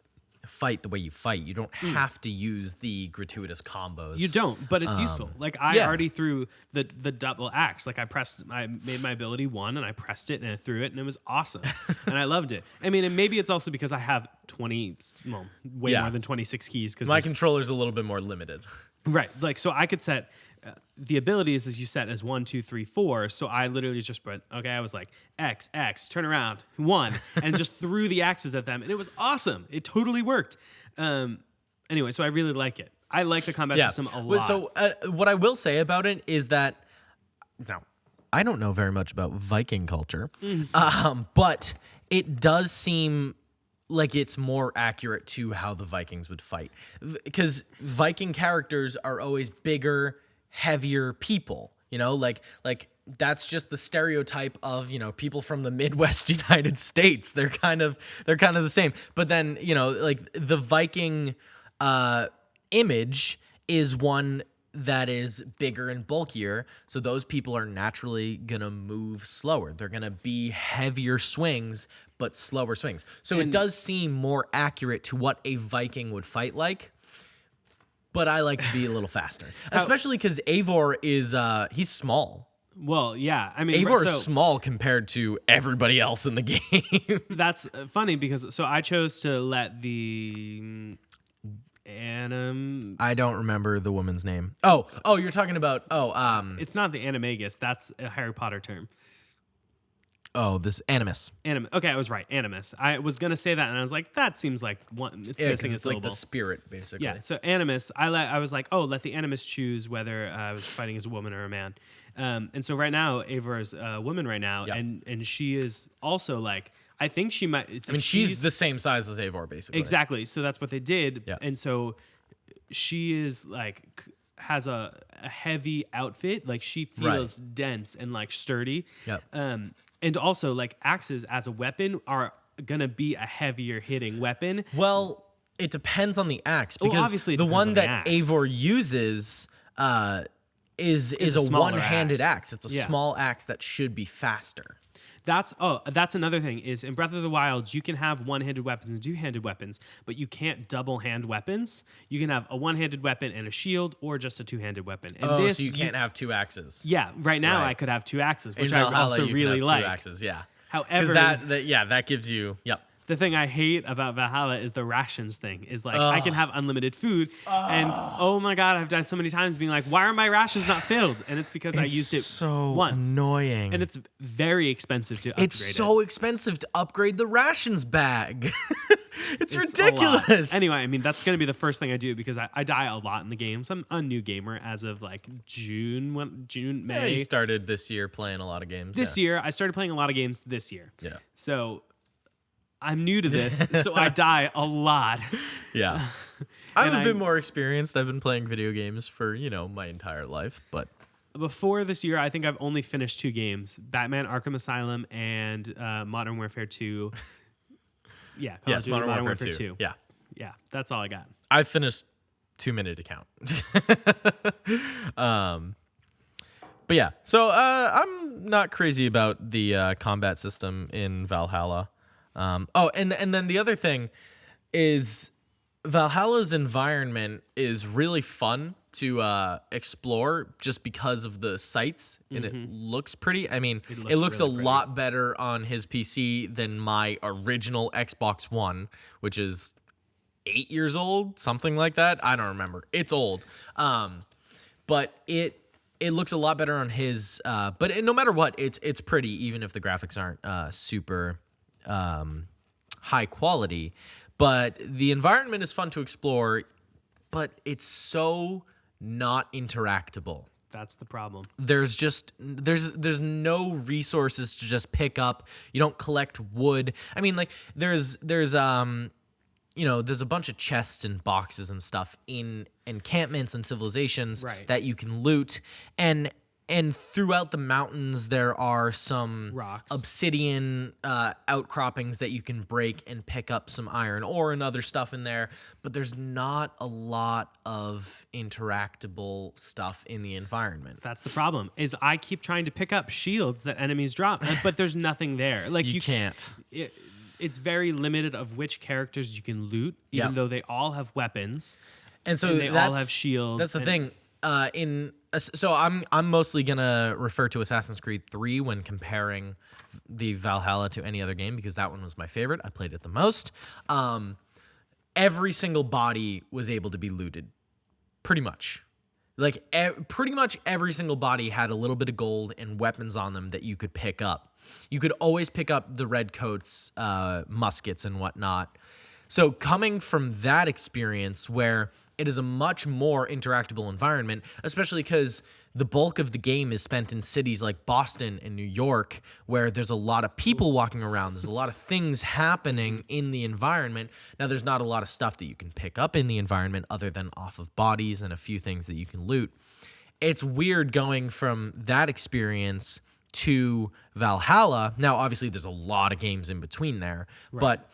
Speaker 1: fight the way you fight. You don't have to use the gratuitous combos.
Speaker 2: You don't, but it's useful. Like I already threw the double axe. Like I made my ability 1 and I pressed it and I threw it and it was awesome. And I loved it. I mean, and maybe it's also because I have more than 26 keys. Because
Speaker 1: my controller's a little bit more limited.
Speaker 2: Right. Like, so I could set the abilities as you set as 1, 2, 3, 4. So I literally just went, okay, I was like, X, X, turn around, 1, and just threw the axes at them. And it was awesome. It totally worked. Anyway, so I really like it. I like the combat system a lot.
Speaker 1: So what I will say about it is that, now, I don't know very much about Viking culture, but it does seem like it's more accurate to how the Vikings would fight. Because Viking characters are always bigger, heavier people, you know, like that's just the stereotype of, you know, people from the Midwest United States. They're kind of the same. But then, you know, like the Viking image is one that is bigger and bulkier. So those people are naturally going to move slower. They're going to be heavier swings, but slower swings. So it does seem more accurate to what a Viking would fight like. But I like to be a little faster, especially because Eivor is, he's small.
Speaker 2: Well, yeah. I mean,
Speaker 1: Eivor is small compared to everybody else in the game.
Speaker 2: That's funny because, so I chose to let the
Speaker 1: I don't remember the woman's name. Oh, you're talking about,
Speaker 2: it's not the Animagus. That's a Harry Potter term.
Speaker 1: Oh, this Animus.
Speaker 2: Okay, I was right. Animus. I was gonna say that, and I was like, that seems like one. It's missing a syllable.
Speaker 1: Like the spirit, basically.
Speaker 2: Yeah. So Animus. I was like, let the Animus choose whether I was fighting as a woman or a man. And so right now, Eivor is a woman right now, and she is also like, I think she might.
Speaker 1: I mean, she's the same size as Eivor, basically.
Speaker 2: Exactly. So that's what they did, and so she is like has a heavy outfit. Like she feels dense and like sturdy.
Speaker 1: Yep.
Speaker 2: And also, like, axes as a weapon are going to be a heavier hitting weapon.
Speaker 1: Well, it depends on the axe. Because
Speaker 2: obviously
Speaker 1: the one that Eivor uses is a one-handed axe. It's a small axe that should be faster.
Speaker 2: That's another thing is in Breath of the Wild, you can have one-handed weapons and two-handed weapons, but you can't double-hand weapons. You can have a one-handed weapon and a shield or just a two-handed weapon. And
Speaker 1: so you can't have two axes.
Speaker 2: Yeah, right now I could have two axes, which I also really like.
Speaker 1: Two axes, yeah.
Speaker 2: However,
Speaker 1: that gives you,
Speaker 2: the thing I hate about Valhalla is the rations thing. Is like I can have unlimited food, and oh my god, I've died so many times being like, why are my rations not filled? And it's because I used it
Speaker 1: so
Speaker 2: once.
Speaker 1: Annoying,
Speaker 2: and it's very expensive to upgrade.
Speaker 1: It's so expensive to upgrade the rations bag. it's ridiculous.
Speaker 2: Anyway, I mean that's gonna be the first thing I do because I die a lot in the games. I'm a new gamer as of like June, May.
Speaker 1: Yeah, you started this year playing a lot of games.
Speaker 2: This year, I started playing a lot of games this year.
Speaker 1: Yeah.
Speaker 2: So I'm new to this, so I die a lot.
Speaker 1: Yeah. I'm a bit more experienced. I've been playing video games for, my entire life, but
Speaker 2: before this year, I think I've only finished 2 games, Batman Arkham Asylum and Modern Warfare 2. Yeah,
Speaker 1: Modern Warfare 2. Yeah.
Speaker 2: Yeah, that's all I got.
Speaker 1: I finished 2-minute account. But yeah, so I'm not crazy about the combat system in Valhalla. And then the other thing is Valhalla's environment is really fun to explore just because of the sights, and it looks pretty. I mean, it looks
Speaker 2: really
Speaker 1: a lot better on his PC than my original Xbox One, which is 8 years old, something like that. I don't remember. It's old. But it looks a lot better on his, but no matter what, it's pretty, even if the graphics aren't super high quality. But the environment is fun to explore, but it's so not interactable.
Speaker 2: That's the problem.
Speaker 1: There's no resources to just pick up. You don't collect wood. I mean, like there's a bunch of chests and boxes and stuff in encampments and civilizations that you can loot, and throughout the mountains there are some
Speaker 2: rocks,
Speaker 1: obsidian outcroppings that you can break and pick up some iron ore and other stuff in there, but there's not a lot of interactable stuff in the environment.
Speaker 2: That's the problem. Is I keep trying to pick up shields that enemies drop, but there's nothing there. Like
Speaker 1: you can't.
Speaker 2: It's very limited of which characters you can loot, even though they all have weapons,
Speaker 1: and so
Speaker 2: they all have shields.
Speaker 1: That's the thing. So I'm mostly gonna refer to Assassin's Creed 3 when comparing the Valhalla to any other game, because that one was my favorite. I played it the most. Every single body was able to be looted, pretty much. Like pretty much every single body had a little bit of gold and weapons on them that you could pick up. You could always pick up the red coats, muskets and whatnot. So coming from that experience where it is a much more interactable environment, especially because the bulk of the game is spent in cities like Boston and New York, where there's a lot of people walking around. There's a lot of things happening in the environment. Now, there's not a lot of stuff that you can pick up in the environment other than off of bodies and a few things that you can loot. It's weird going from that experience to Valhalla. Now, obviously, there's a lot of games in between there, but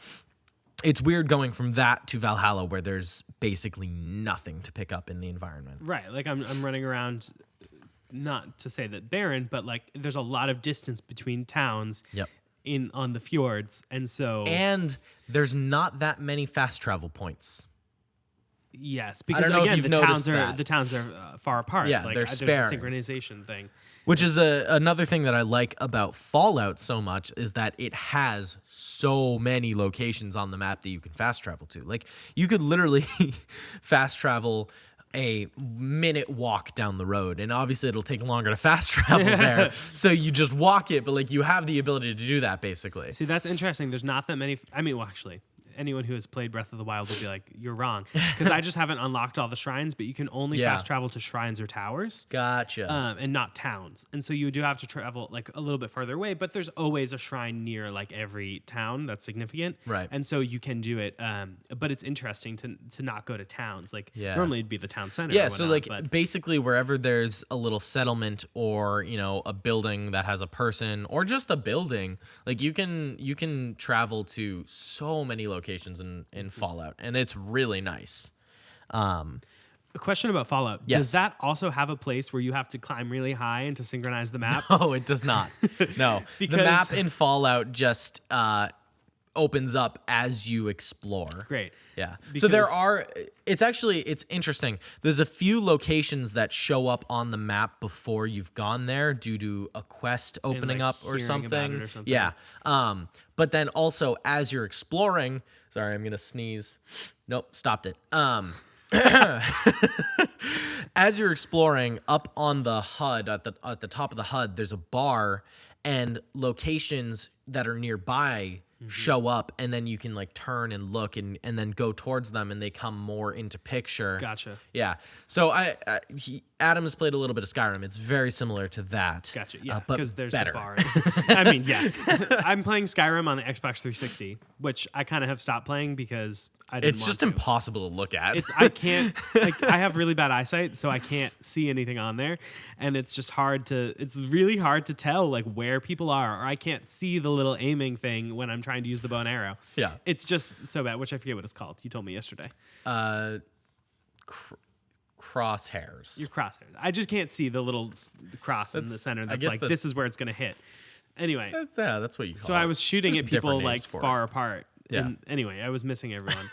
Speaker 1: it's weird going from that to Valhalla, where there's basically nothing to pick up in the environment.
Speaker 2: Right. Like I'm running around, not to say that barren, but like there's a lot of distance between towns on the fjords. And
Speaker 1: there's not that many fast travel points.
Speaker 2: Yes, because again, the towns are far apart.
Speaker 1: Yeah,
Speaker 2: like,
Speaker 1: they're
Speaker 2: sparing. There's a synchronization thing.
Speaker 1: Which is another thing that I like about Fallout so much, is that it has so many locations on the map that you can fast travel to. Like, you could literally fast travel a minute walk down the road, and obviously it'll take longer to fast travel there. So you just walk it, but like you have the ability to do that basically.
Speaker 2: See, that's interesting. There's not that many. I mean, well, actually, anyone who has played Breath of the Wild will be like, you're wrong. Because I just haven't unlocked all the shrines, but you can only fast travel to shrines or towers.
Speaker 1: Gotcha.
Speaker 2: And not towns. And so you do have to travel like a little bit farther away, but there's always a shrine near like every town that's significant.
Speaker 1: Right.
Speaker 2: And so you can do it. But it's interesting to not go to towns. Like normally it'd be the town center.
Speaker 1: Yeah, so like basically wherever there's a little settlement or, a building that has a person or just a building, like you can travel to so many locations in Fallout, and it's really nice.
Speaker 2: A question about Fallout.
Speaker 1: Yes.
Speaker 2: Does that also have a place where you have to climb really high and to synchronize the map?
Speaker 1: No, it does not. No. The map in Fallout just opens up as you explore.
Speaker 2: Great.
Speaker 1: Yeah. So it's interesting. There's a few locations that show up on the map before you've gone there due to a quest opening up or something. Yeah. But then also as you're exploring, sorry, I'm going to sneeze. Nope, stopped it. As you're exploring up on the HUD, at the top of the HUD, there's a bar, and locations that are nearby show up, and then you can like turn and look and then go towards them, and they come more into picture.
Speaker 2: Gotcha.
Speaker 1: Yeah. So Adam has played a little bit of Skyrim. It's very similar to that.
Speaker 2: Gotcha. Yeah,
Speaker 1: but
Speaker 2: because there's
Speaker 1: better.
Speaker 2: the bar. I mean, yeah. I'm playing Skyrim on the Xbox 360, which I kind of have stopped playing because I didn't
Speaker 1: It's
Speaker 2: want
Speaker 1: just
Speaker 2: to.
Speaker 1: impossible to look at.
Speaker 2: I can't, like, I have really bad eyesight, so I can't see anything on there. And it's really hard to tell, like, where people are, or I can't see the little aiming thing when I'm trying trying to use the bow and arrow.
Speaker 1: Yeah.
Speaker 2: It's just so bad, which I forget what it's called. You told me yesterday.
Speaker 1: Crosshairs.
Speaker 2: Your crosshairs. I just can't see the little cross in the center that's like, this is where it's going to hit. Anyway.
Speaker 1: That's what you call it.
Speaker 2: So I was shooting
Speaker 1: There's
Speaker 2: at people
Speaker 1: different
Speaker 2: like
Speaker 1: names for it.
Speaker 2: far apart.
Speaker 1: Yeah.
Speaker 2: And anyway, I was missing everyone.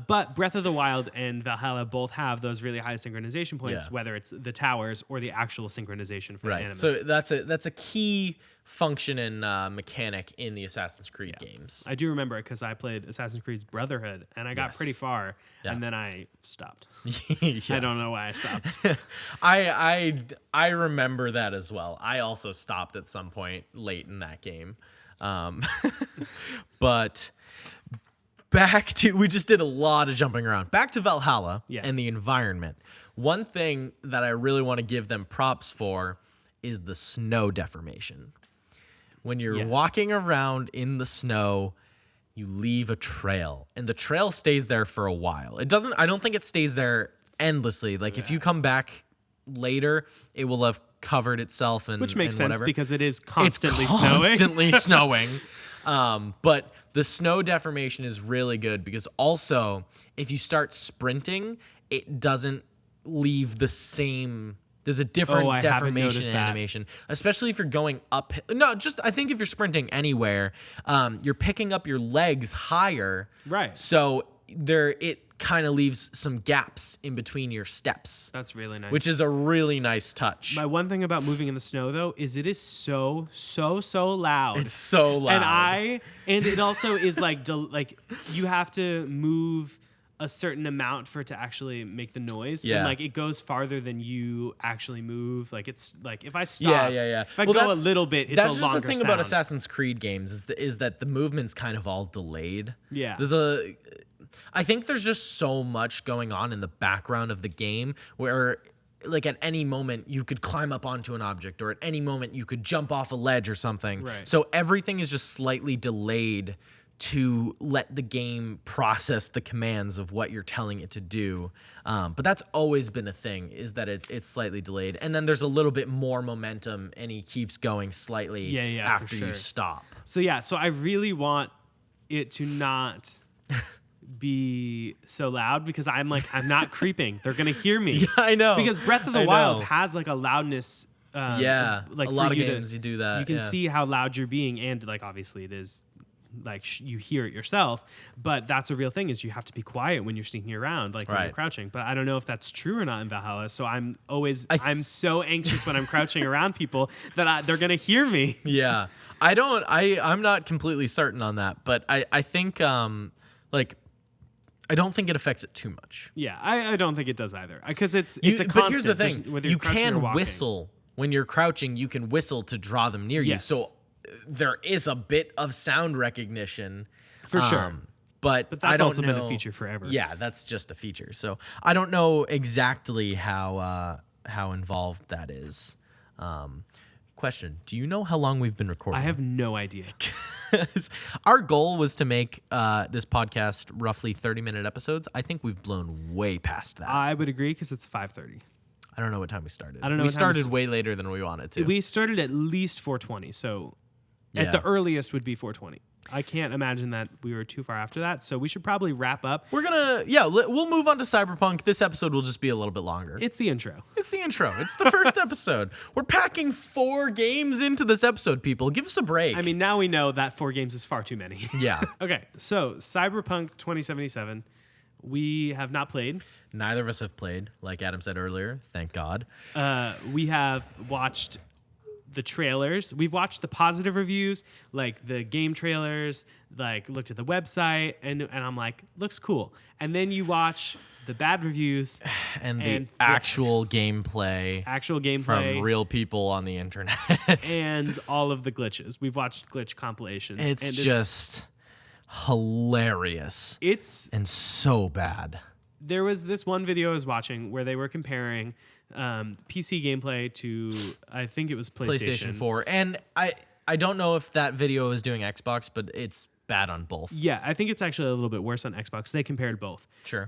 Speaker 2: But Breath of the Wild and Valhalla both have those really high synchronization points,
Speaker 1: Yeah.
Speaker 2: whether it's the towers or the actual synchronization for
Speaker 1: Right.
Speaker 2: Animus.
Speaker 1: So that's a key function and mechanic in the Assassin's Creed games.
Speaker 2: I do remember it because I played Assassin's Creed's Brotherhood, and I got
Speaker 1: Yes.
Speaker 2: pretty far,
Speaker 1: Yeah.
Speaker 2: and then I stopped.
Speaker 1: Yeah.
Speaker 2: I don't know why I stopped.
Speaker 1: I remember that as well. I also stopped at some point late in that game. But we just did a lot of jumping around. Back to Valhalla and the environment. One thing that I really want to give them props for is the snow deformation. When you're walking around in the snow, you leave a trail, and the trail stays there for a while. I don't think it stays there endlessly. Like if you come back later, it will have covered itself and
Speaker 2: Which makes
Speaker 1: and
Speaker 2: sense
Speaker 1: whatever.
Speaker 2: because it is constantly
Speaker 1: It's
Speaker 2: snowing.
Speaker 1: constantly snowing. But the snow deformation is really good because also if you start sprinting, it doesn't leave the same. There's a different
Speaker 2: I haven't
Speaker 1: deformation
Speaker 2: noticed
Speaker 1: in
Speaker 2: that.
Speaker 1: animation, especially if you're going up. No, just I think if you're sprinting anywhere, you're picking up your legs higher.
Speaker 2: Right.
Speaker 1: So it kind of leaves some gaps in between your steps.
Speaker 2: That's really nice.
Speaker 1: Which is a really nice touch.
Speaker 2: My one thing about moving in the snow, though, is it is so loud.
Speaker 1: It's so loud.
Speaker 2: And it also is like you have to move a certain amount for it to actually make the noise.
Speaker 1: Yeah.
Speaker 2: And like it goes farther than you actually move. Like it's like if I stop,
Speaker 1: Yeah.
Speaker 2: if I go a little bit, it's a
Speaker 1: that's
Speaker 2: longer
Speaker 1: just the thing
Speaker 2: sound.
Speaker 1: about Assassin's Creed games is that the movement's kind of all delayed.
Speaker 2: Yeah.
Speaker 1: I think there's just so much going on in the background of the game where like at any moment you could climb up onto an object or at any moment you could jump off a ledge or something.
Speaker 2: Right.
Speaker 1: So everything is just slightly delayed to let the game process the commands of what you're telling it to do. But that's always been a thing, is that it's slightly delayed. And then there's a little bit more momentum and he keeps going slightly after you stop.
Speaker 2: So I really want it to not be so loud because I'm not creeping. They're going to hear me.
Speaker 1: Yeah, I know.
Speaker 2: Because Breath of the Wild has like a loudness.
Speaker 1: Like
Speaker 2: a
Speaker 1: lot of games you do that.
Speaker 2: You can see how loud you're being, and like obviously it is like you hear it yourself, but that's a real thing, is you have to be quiet when you're sneaking around, like when you're crouching. But I don't know if that's true or not in Valhalla, so I'm so anxious when I'm crouching around people that they're gonna hear me.
Speaker 1: Yeah, I'm not completely certain on that, but I think I don't think it affects it too much.
Speaker 2: Yeah, I don't think it does either, because it's a constant.
Speaker 1: But here's the thing:
Speaker 2: whether
Speaker 1: you
Speaker 2: you're crouching or
Speaker 1: can
Speaker 2: walking.
Speaker 1: whistle when you're crouching. You can whistle to draw them near you.
Speaker 2: Yes.
Speaker 1: So there is a bit of sound recognition
Speaker 2: for sure.
Speaker 1: But
Speaker 2: that's
Speaker 1: I don't
Speaker 2: also
Speaker 1: know,
Speaker 2: been a feature forever.
Speaker 1: Yeah, that's just a feature. So I don't know exactly how involved that is. Question: do you know how long we've been recording?
Speaker 2: I have no idea.
Speaker 1: Our goal was to make this podcast roughly 30-minute episodes. I think we've blown way past that.
Speaker 2: I would agree, because it's 5:30.
Speaker 1: I don't know what time we started.
Speaker 2: I don't know.
Speaker 1: We
Speaker 2: what time
Speaker 1: started way later than we wanted to.
Speaker 2: We started at least 4:20, so at the earliest would be 4:20. I can't imagine that we were too far after that, so we should probably wrap up.
Speaker 1: We're gonna, we'll move on to Cyberpunk. This episode will just be a little bit longer.
Speaker 2: It's the intro.
Speaker 1: It's the intro. It's the first episode. We're packing 4 games into this episode, people. Give us a break.
Speaker 2: I mean, now we know that 4 games is far too many.
Speaker 1: Yeah.
Speaker 2: Okay, so Cyberpunk 2077, we have not played.
Speaker 1: Neither of us have played, like Adam said earlier. Thank God.
Speaker 2: We have watched the trailers. We've watched the positive reviews, like the game trailers, like looked at the website, and I'm like, looks cool. And then you watch the bad reviews
Speaker 1: and the actual gameplay from real people on the internet.
Speaker 2: And all of the glitches. We've watched glitch compilations.
Speaker 1: It's just hilarious. And so bad.
Speaker 2: There was this one video I was watching where they were comparing PC gameplay to, I think it was PlayStation
Speaker 1: 4. And I don't know if that video is doing Xbox, but it's bad on both.
Speaker 2: Yeah, I think it's actually a little bit worse on Xbox. They compared both.
Speaker 1: Sure.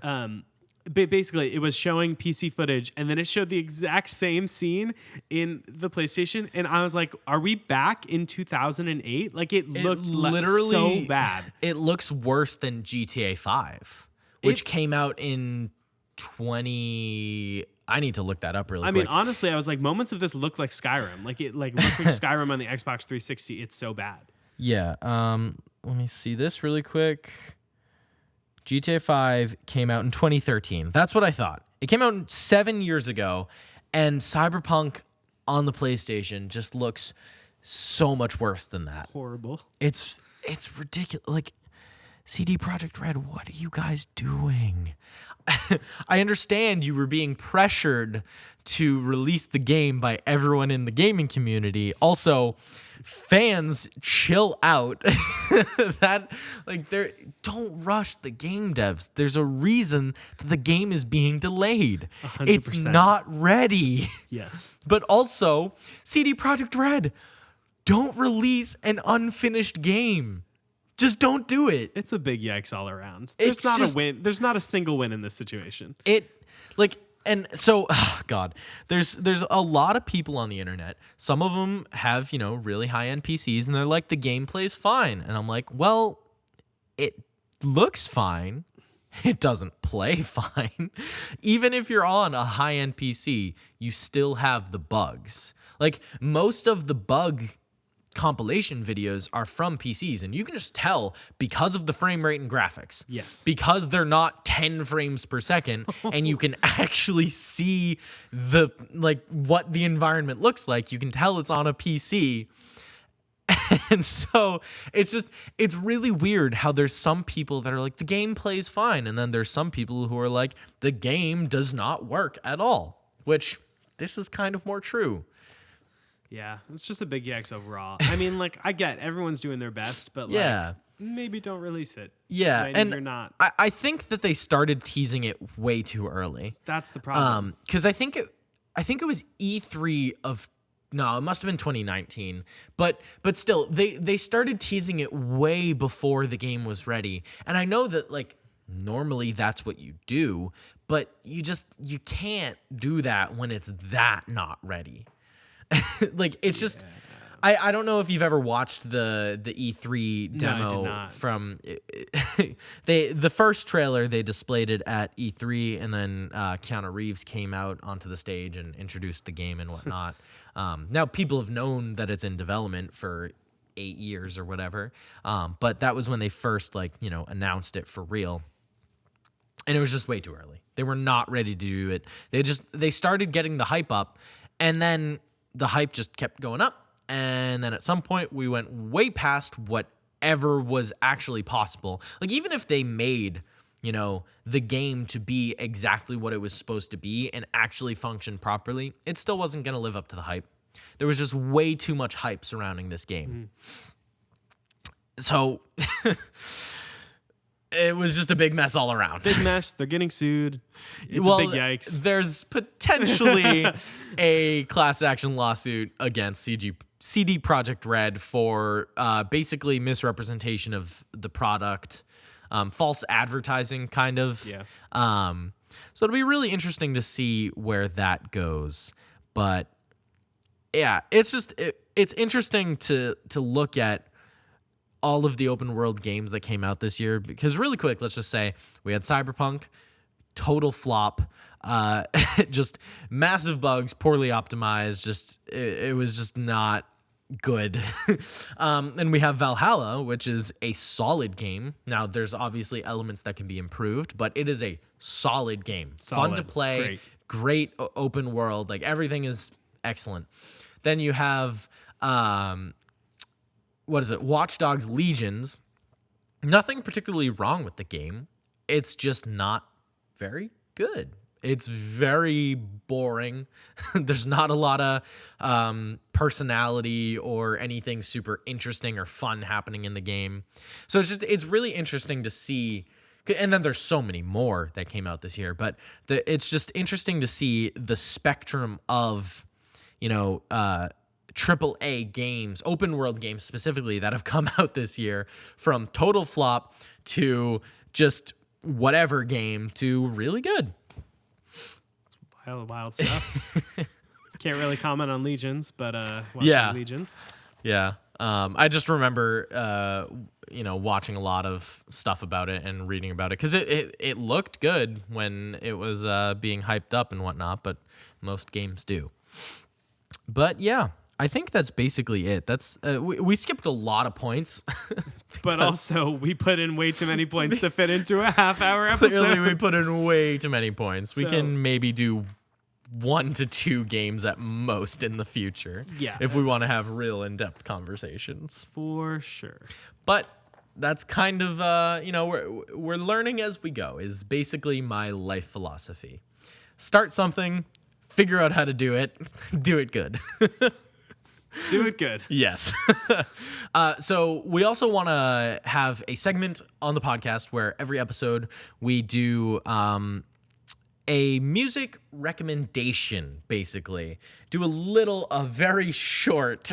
Speaker 2: basically it was showing PC footage, and then it showed the exact same scene in the PlayStation, and I was like, are we back in 2008? Like it looked
Speaker 1: literally
Speaker 2: so bad.
Speaker 1: It looks worse than GTA 5, which came out in 20. I need to look that up really quick.
Speaker 2: I mean, honestly, I was like, moments of this look like Skyrim. Like it looked like Skyrim on the Xbox 360. It's so bad.
Speaker 1: Yeah. Let me see this really quick. GTA 5 came out in 2013. That's what I thought. It came out 7 years ago, and Cyberpunk on the PlayStation just looks so much worse than that.
Speaker 2: Horrible.
Speaker 1: It's ridiculous. Like, CD Projekt Red, what are you guys doing? I understand you were being pressured to release the game by everyone in the gaming community. Also, fans, chill out. Don't rush the game devs. There's a reason that the game is being delayed.
Speaker 2: 100%.
Speaker 1: It's not ready.
Speaker 2: Yes.
Speaker 1: But also, CD Projekt Red, don't release an unfinished game. Just don't do it.
Speaker 2: It's a big yikes all around.
Speaker 1: It's
Speaker 2: There's not
Speaker 1: just-
Speaker 2: a win. There's not a single win in this situation.
Speaker 1: There's a lot of people on the internet. Some of them have, really high-end PCs, and they're like, the gameplay's fine. And I'm like, well, it looks fine. It doesn't play fine. Even if you're on a high-end PC, you still have the bugs. Like, most of the bug compilation videos are from PCs, and you can just tell because of the frame rate and graphics.
Speaker 2: Yes.
Speaker 1: Because they're not 10 frames per second, and you can actually see what the environment looks like. You can tell it's on a PC. And so it's really weird how there's some people that are like, the game plays fine, and then there's some people who are like, the game does not work at all, which this is kind of more true.
Speaker 2: Yeah, it's just a big yikes overall. I mean, like, I get everyone's doing their best, but maybe don't release it.
Speaker 1: Yeah,
Speaker 2: Right?
Speaker 1: and
Speaker 2: You're not.
Speaker 1: I think that they started teasing it way too early.
Speaker 2: That's the problem.
Speaker 1: Because I think it was E3 of. No, it must have been 2019. But still, they started teasing it way before the game was ready. And I know that, like, normally that's what you do, but you can't do that when it's that not ready. Like, it's just, I don't know if you've ever watched the E3 demo.
Speaker 2: No, I did not.
Speaker 1: From the first trailer they displayed it at E3, and then Keanu Reeves came out onto the stage and introduced the game and whatnot. Now people have known that it's in development for 8 years or whatever, but that was when they first announced it for real. And it was just way too early. They were not ready to do it. They started getting the hype up, and then the hype just kept going up. And then at some point we went way past whatever was actually possible. Like, even if they made, the game to be exactly what it was supposed to be and actually function properly, it still wasn't going to live up to the hype. There was just way too much hype surrounding this game. So it was just a big mess all around.
Speaker 2: Big mess. They're getting sued. It's a big yikes.
Speaker 1: There's potentially a class action lawsuit against CD Projekt Red for basically misrepresentation of the product, false advertising, kind of.
Speaker 2: Yeah.
Speaker 1: So it'll be really interesting to see where that goes. But yeah, it's interesting to look at all of the open world games that came out this year, because really quick, let's just say we had Cyberpunk, total flop, just massive bugs, poorly optimized, it was just not good. And we have Valhalla, which is a solid game. Now, there's obviously elements that can be improved, but it is a solid game. Fun to play, great open world, like everything is excellent. Then you have Watch Dogs Legions. Nothing particularly wrong with the game. It's just not very good. It's very boring. There's not a lot of personality or anything super interesting or fun happening in the game. So it's really interesting to see. And then there's so many more that came out this year, but it's just interesting to see the spectrum of, AAA games, open world games specifically, that have come out this year, from total flop to just whatever game to really good.
Speaker 2: Wild stuff. Can't really comment on Legions, but
Speaker 1: Yeah.
Speaker 2: Legions.
Speaker 1: Yeah. I just remember, watching a lot of stuff about it and reading about it because it looked good when it was being hyped up and whatnot, but most games do. But yeah, I think that's basically it. That's we skipped a lot of points.
Speaker 2: But also, we put in way too many points to fit into a half-hour episode.
Speaker 1: Clearly, we put in way too many points. We
Speaker 2: So-
Speaker 1: can maybe do 1 to 2 games at most in the future.
Speaker 2: Yeah.
Speaker 1: If we want to have real in-depth conversations.
Speaker 2: For sure.
Speaker 1: But that's kind of, we're learning as we go is basically my life philosophy. Start something, figure out how to do it, do it good.
Speaker 2: Do it good.
Speaker 1: Yes. So we also want to have a segment on the podcast where every episode we do a music recommendation, basically. Do a very short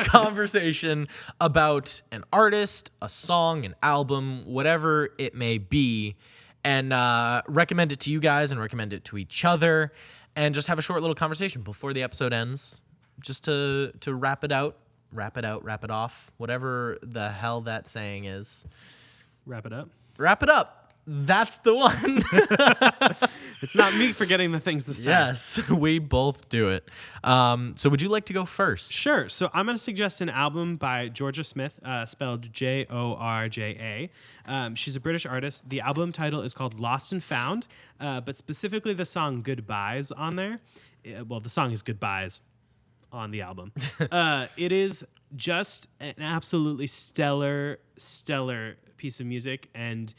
Speaker 1: conversation about an artist, a song, an album, whatever it may be, and recommend it to you guys and recommend it to each other, and just have a short little conversation before the episode ends. Just to wrap it off, whatever the hell that saying is.
Speaker 2: Wrap it up.
Speaker 1: Wrap it up. That's the one.
Speaker 2: It's not me forgetting the things this time.
Speaker 1: Yes, we both do it. So would you like to go first?
Speaker 2: Sure. So I'm going to suggest an album by Georgia Smith, spelled Jorja. She's a British artist. The album title is called Lost and Found, but specifically the song Goodbyes on there. Well, the song is Goodbyes on the album. It is just an absolutely stellar piece of music, and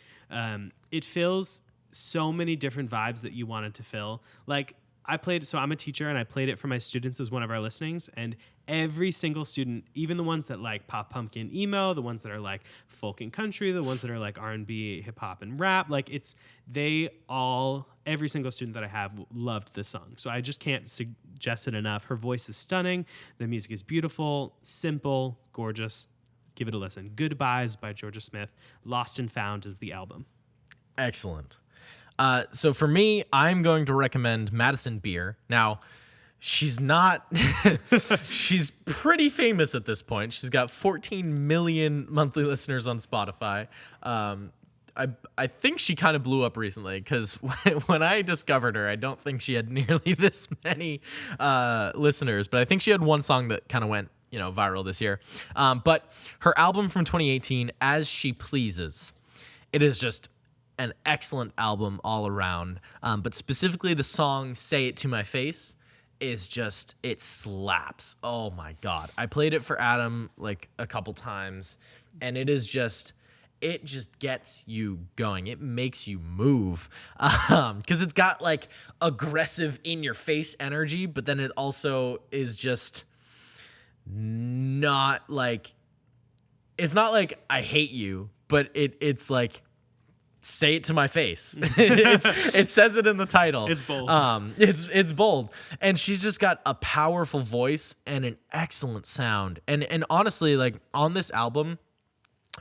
Speaker 2: it fills so many different vibes that you want it to fill. Like I'm a teacher and I played it for my students as one of our listenings, and every single student, even the ones that like pop pumpkin emo, the ones that are like folk and country, the ones that are like R&B, hip hop and rap, like every single student that I have loved this song. So I just can't suggest it enough. Her voice is stunning. The music is beautiful, simple, gorgeous. Give it a listen. Goodbyes by Georgia Smith. Lost and Found is the album.
Speaker 1: Excellent. So for me, I'm going to recommend Madison Beer. Now, she's not, she's pretty famous at this point. She's got 14 million monthly listeners on Spotify. I think she kind of blew up recently because when I discovered her, I don't think she had nearly this many listeners, but I think she had one song that kind of went viral this year. But her album from 2018, As She Pleases, it is just an excellent album all around. But specifically the song Say It to My Face is just, it slaps. Oh my God. I played it for Adam like a couple times, and it just gets you going. It makes you move. Because it's got like aggressive in your face energy, but then it also is just not like, it's not like I hate you, but it's like, say it to my face. It says it in the title.
Speaker 2: It's bold.
Speaker 1: It's bold. And she's just got a powerful voice and an excellent sound. And honestly, like on this album,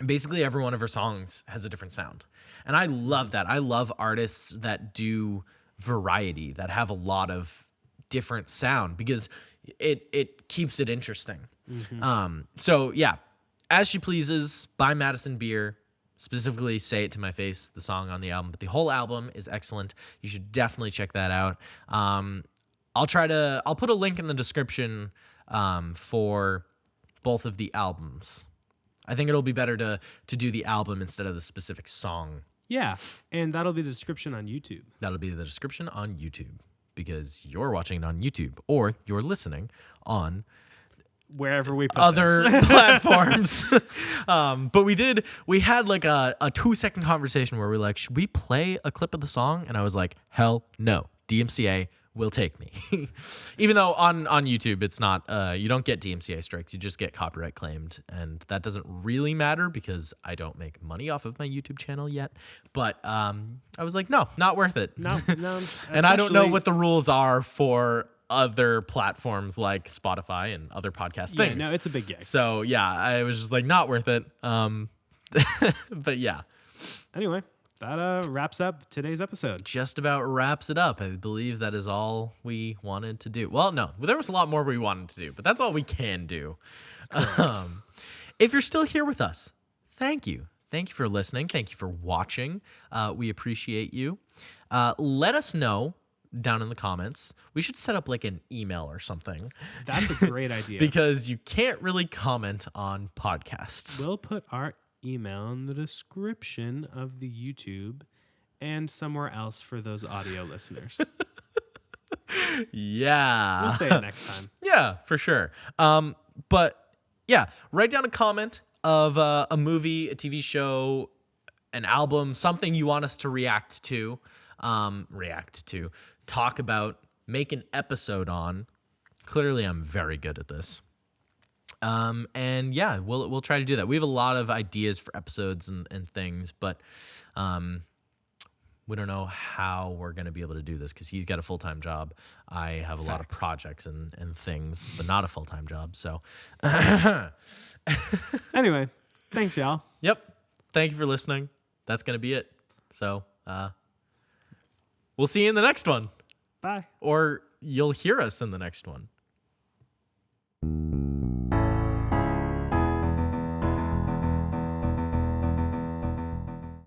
Speaker 1: basically every one of her songs has a different sound. And I love that. I love artists that do variety, that have a lot of different sound, because it keeps it interesting. Mm-hmm. So yeah, As She Pleases by Madison Beer. Specifically, Say It to My Face, the song on the album, but the whole album is excellent. You should definitely check that out. I'll put a link in the description for both of the albums. I think it'll be better to do the album instead of the specific song.
Speaker 2: Yeah, and that'll be the description on YouTube.
Speaker 1: That'll be the description on YouTube, because you're watching it on YouTube or you're listening on
Speaker 2: Wherever we put
Speaker 1: other
Speaker 2: this.
Speaker 1: platforms. But we had like a 2-second conversation where we're like, should we play a clip of the song? And I was like, hell no. DMCA will take me. Even though on YouTube, it's not, you don't get DMCA strikes. You just get copyright claimed. And that doesn't really matter because I don't make money off of my YouTube channel yet. But I was like, no, not worth it.
Speaker 2: No.
Speaker 1: And I don't know what the rules are for other platforms like Spotify and other podcast things.
Speaker 2: No, it's a big gig.
Speaker 1: So yeah, I was just like, not worth it. But yeah.
Speaker 2: Anyway, that wraps up today's episode.
Speaker 1: Just about wraps it up. I believe that is all we wanted to do. Well, no, there was a lot more we wanted to do, but that's all we can do. If you're still here with us, thank you. Thank you for listening. Thank you for watching. We appreciate you. Let us know down in the comments. We should set up like an email or something.
Speaker 2: That's a great idea.
Speaker 1: Because you can't really comment on podcasts.
Speaker 2: We'll put our email in the description of the YouTube and somewhere else for those audio listeners.
Speaker 1: Yeah.
Speaker 2: We'll say it next time.
Speaker 1: Yeah, for sure. But yeah, write down a comment of a movie, a TV show, an album, something you want us to react to, talk about, make an episode on. Clearly, I'm very good at this. And yeah, we'll try to do that. We have a lot of ideas for episodes and things, but we don't know how we're going to be able to do this because he's got a full-time job. I have a lot of projects and things, but not a full-time job. So
Speaker 2: anyway, thanks, y'all.
Speaker 1: Yep. Thank you for listening. That's going to be it. So we'll see you in the next one.
Speaker 2: Bye.
Speaker 1: Or you'll hear us in the next one.